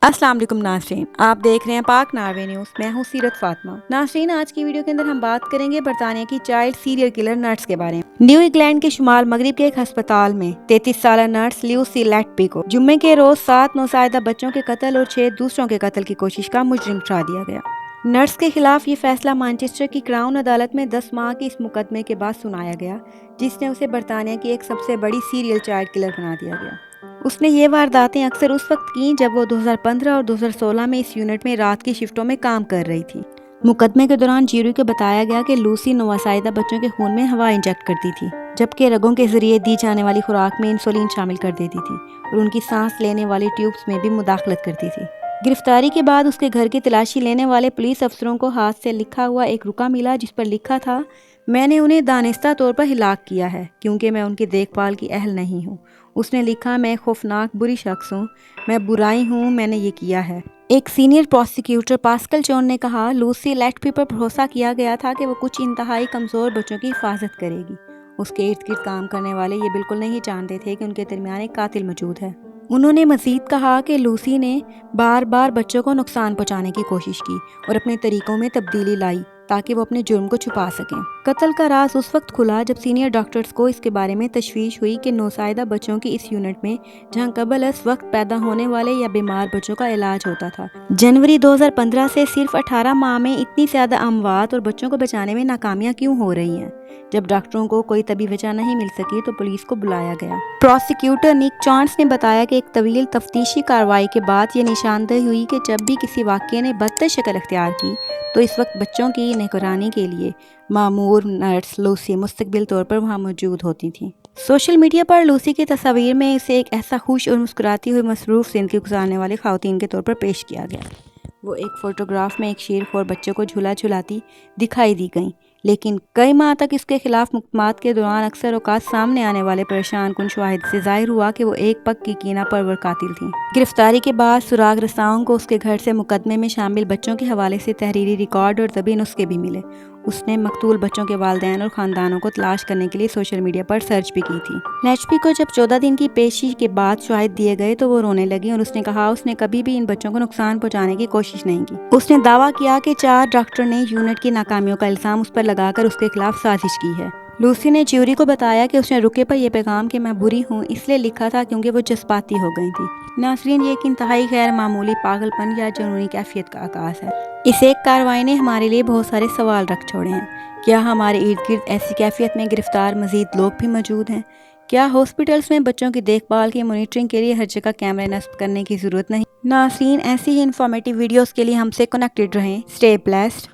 अस्सलाम वालेकुम नाज़रीन, आप देख रहे हैं पाक नारवे न्यूज़। मैं हूं सीरत फातिमा। नाज़रीन, आज की वीडियो के अंदर हम बात करेंगे बरतानिया की चाइल्ड सीरियल किलर नर्स के बारे में। न्यू इंग्लैंड के शुमाल मगरिब के एक अस्पताल में 33 साल नर्स ल्यूसी लेटबी को जुम्मे के रोज 7 नौसायदा बच्चों के कत्ल और 6 दूसरों के कत्ल की कोशिश का मुजरिम ठहरा दिया गया। नर्स के खिलाफ ये फैसला मैनचेस्टर की क्राउन अदालत में 10 माह के इस मुकदमे के बाद सुनाया गया, जिसने उसे बरतानिया की एक सबसे बड़ी सीरियल चाइल्ड किलर बना दिया गया। उसने ये वारदातें अक्सर उस वक्त की जब वो 2015 और 2016 में इस यूनिट में रात की शिफ्टों में काम कर रही थी। मुकदमे के दौरान ज्यूरी को बताया गया कि लूसी नौसायदा बच्चों के खून में हवा इंजेक्ट करती थी, जबकि रगों के जरिए दी जाने वाली खुराक में इंसुलिन शामिल कर देती थी और उनकी सांस लेने वाली ट्यूब्स में भी मुदाखलत करती थी। गिरफ्तारी के बाद उसके घर की तलाशी लेने वाले पुलिस अफसरों को हाथ से लिखा हुआ एक रुका मिला, जिस पर लिखा था, मैंने उन्हें दानिस्ता तौर पर हिलाक किया है क्योंकि मैं उनकी देखभाल की अहल नहीं हूँ। उसने लिखा, मैं खौफनाक बुरी शख्स हूँ, मैं बुराई हूँ, मैंने ये किया है। एक सीनियर प्रोसिक्यूटर पास्कल जॉन ने कहा, लूसी लेटबी पर भरोसा किया गया था कि वो कुछ इंतहाई कमज़ोर बच्चों की हिफाजत करेगी। उसके इर्द गिर्द काम करने वाले ये बिल्कुल नहीं जानते थे कि उनके दरमियान एक कातिल मौजूद है। उन्होंने मजीद कहा कि लूसी ने बार बार बच्चों को नुकसान पहुंचाने की कोशिश की और अपने तरीकों में तब्दीली लाई ताकि वो अपने जुर्म को छुपा सकें। कत्ल का राज उस वक्त खुला जब सीनियर डॉक्टर्स को इसके बारे में तशवीश हुई कि नौसायदा बच्चों की इस यूनिट में जहां कबल इस वक्त पैदा होने वाले या बीमार बच्चों का इलाज होता था, जनवरी 2015 से सिर्फ 18 माह में इतनी ज्यादा अमवात और बच्चों को बचाने में नाकामियां क्यों हो रही हैं। जब डॉक्टरों को कोई तभी वजह नहीं मिल सकी तो पुलिस को बुलाया गया। प्रोसिक्यूटर निक चांस ने बताया कि एक तवील तफ्तीशी कार्रवाई के बाद ये निशानदेही हुई कि जब भी किसी वाक़ये ने बदतर शक्ल इख्तियार की तो इस वक्त बच्चों की निगरानी के लिए मामूर नर्स लूसी मुस्तकिल तौर पर वहाँ मौजूद होती थी। सोशल मीडिया पर लूसी की तस्वीर में इसे एक ऐसा खुश और मुस्कुराती हुई मसरूफ़ ज़िंदगी गुजारने वाली ख़वातीन के तौर पर पेश किया गया। वो एक फ़ोटोग्राफ में एक शेरखोर बच्चे को झूला झुलाती दिखाई दी गई, लेकिन कई माह तक इसके खिलाफ मुकदमात के दौरान अक्सर औकात सामने आने वाले परेशान कुन शवाहिद से जाहिर हुआ कि वो एक पग की कीना परवर कातिल थी। गिरफ्तारी के बाद सुराग रसाओं को उसके घर से मुकदमे में शामिल बच्चों के हवाले से तहरीरी रिकॉर्ड और तबी नुस्खे भी मिले। उसने मकतूल बच्चों के वालिदैन और ख़ानदानों को तलाश करने के लिए सोशल मीडिया पर सर्च भी की थी। लेटबी को जब 14 दिन की पेशी के बाद शवाहिद दिए गए तो वो रोने लगी और उसने कहा उसने कभी भी इन बच्चों को नुकसान पहुंचाने की कोशिश नहीं की। उसने दावा किया कि 4 डॉक्टर ने यूनिट की नाकामियों का इल्ज़ाम उस पर लगाकर उसके खिलाफ साजिश की है। लूसी ने ज्यूरी को बताया कि उसने रुके पर यह पैगाम कि मैं बुरी हूँ इसलिए लिखा था क्योंकि वो जज्बाती हो गई थी। नाज़रीन, ये एक इंतहाई गैर मामूली पागलपन या जुनूनी कैफियत का आगाज़ है। इस एक कार्रवाई ने हमारे लिए बहुत सारे सवाल रख छोड़े हैं। क्या हमारे इर्द गिर्द ऐसी कैफियत में गिरफ्तार मजीद लोग भी मौजूद हैं? क्या हॉस्पिटल्स में बच्चों की देखभाल की मॉनिटरिंग के लिए हर जगह कैमरे नस्ब करने की ज़रूरत नहीं? नाज़रीन, ऐसी ही इंफॉर्मेटिव वीडियोस के लिए हमसे कनेक्टेड रहें। Stay blessed.